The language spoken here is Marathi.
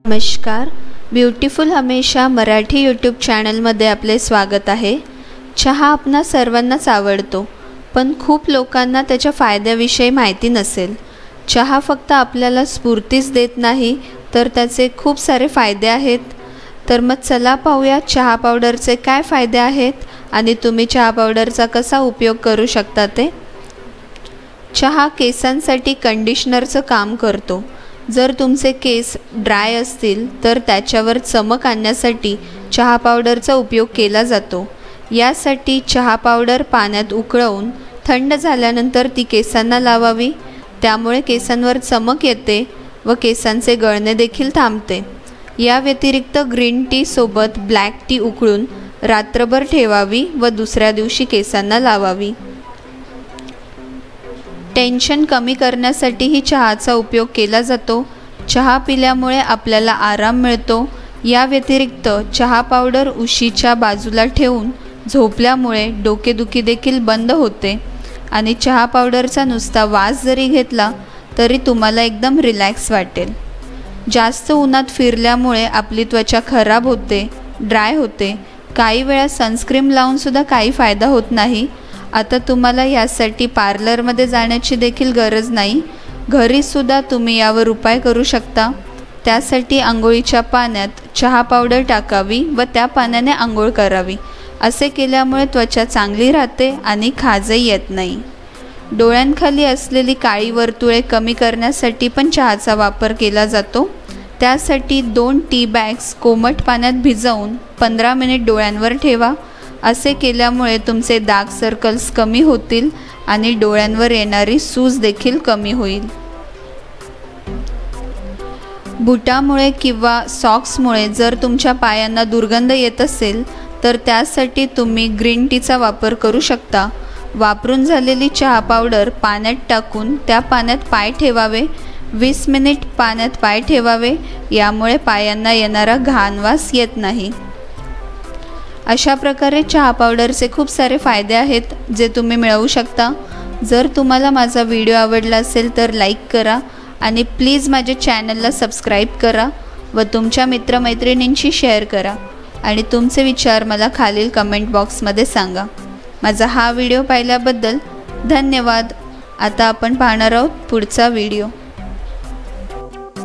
नमस्कार, ब्युटिफुल हमेशा मराठी यूट्यूब चॅनलमध्ये आपले स्वागत आहे। चहा आपणा सर्वांनाच आवडतो, पण खूप लोकांना त्याच्या फायद्याविषयी माहिती नसेल। चहा फक्त आपल्याला स्फूर्तीच देत नाही, तर त्याचे खूप सारे फायदे आहेत। तर मग चला पाहूया चहा पावडरचे काय फायदे आहेत आणि तुम्ही चहा पावडरचा कसा उपयोग करू शकता ते। चहा केसांसाठी कंडिशनरचं काम करतो। जर तुमचे केस ड्राय असतील तर त्याच्यावर चमक आणण्यासाठी चहा पावडरचा उपयोग केला जातो। यासाठी चहा पावडर पाण्यात उकळवून थंड झाल्यानंतर ती केसांना लावावी, त्यामुळे केसांवर चमक येते व केसांचे गळणे देखील थांबते। या व्यतिरिक्त ग्रीन टी सोबत ब्लॅक टी उकळून रात्रभर ठेवावी व दुसऱ्या दिवशी केसांना लावावी। टेन्शन कमी करण्यासाठीही चहाचा उपयोग केला जातो। चहा पिल्यामुळे आपल्याला आराम मिळतो। या व्यतिरिक्त चहा पावडर उशीच्या बाजूला ठेवून झोपल्यामुळे डोकेदुखी देखील बंद होते आणि चहा पावडरचा नुसता वास जरी घेतला तरी तुम्हाला एकदम रिलॅक्स वाटेल। जास्त उन्हात फिरल्यामुळे आपली त्वचा खराब होते, ड्राय होते। काही वेळा सनस्क्रीन लावून सुद्धा काही फायदा होत नाही। आता तुम्हाला यासाठी पार्लरमध्ये जाण्याची देखील गरज नाही, घरी सुद्धा तुम्ही यावर उपाय करू शकता। त्यासाठी अंघोळीच्या पाण्यात चहा पावडर टाकावी व त्या पाण्याने अंघोळ करावी। असे केल्यामुळे त्वचा चांगली राहते आणि खाजही येत नाही। डोळ्यांखाली असलेली काळी वर्तुळे कमी करण्यासाठी पण चहाचा वापर केला जातो। त्यासाठी 2 टी बॅग्स कोमट पाण्यात भिजवून 15 मिनिट डोळ्यांवर ठेवा। असे केल्यामुळे तुमचे डार्क सर्कल्स कमी होतील आणि डोळ्यांवर येणारी सूज देखील कमी होईल। बुटामुळे किंवा सॉक्समुळे जर तुमच्या पायांना दुर्गंध येत असेल तर त्यासाठी तुम्ही ग्रीन टीचा वापर करू शकता। वापरून झालेली चहा पावडर पाण्यात टाकून त्या पाण्यात पाय ठेवावे, 20 मिनिट पाण्यात पाय ठेवावे, यामुळे पायांना येणारा घाण वास येत नाही। अशा प्रकारे चहा पावडरचे खूप सारे फायदे आहेत जे तुम्ही मिळवू शकता। जर तुम्हाला माझा व्हिडिओ आवडला असेल तर लाईक करा आणि प्लीज माझ्या चॅनलला सबस्क्राईब करा व तुमच्या मित्रमैत्रिणींशी शेअर करा आणि तुमचे विचार मला खालील कमेंट बॉक्समध्ये सांगा। माझा हा व्हिडिओ पाहिल्याबद्दल धन्यवाद। आता आपण पाहणार आहोत पुढचा व्हिडिओ।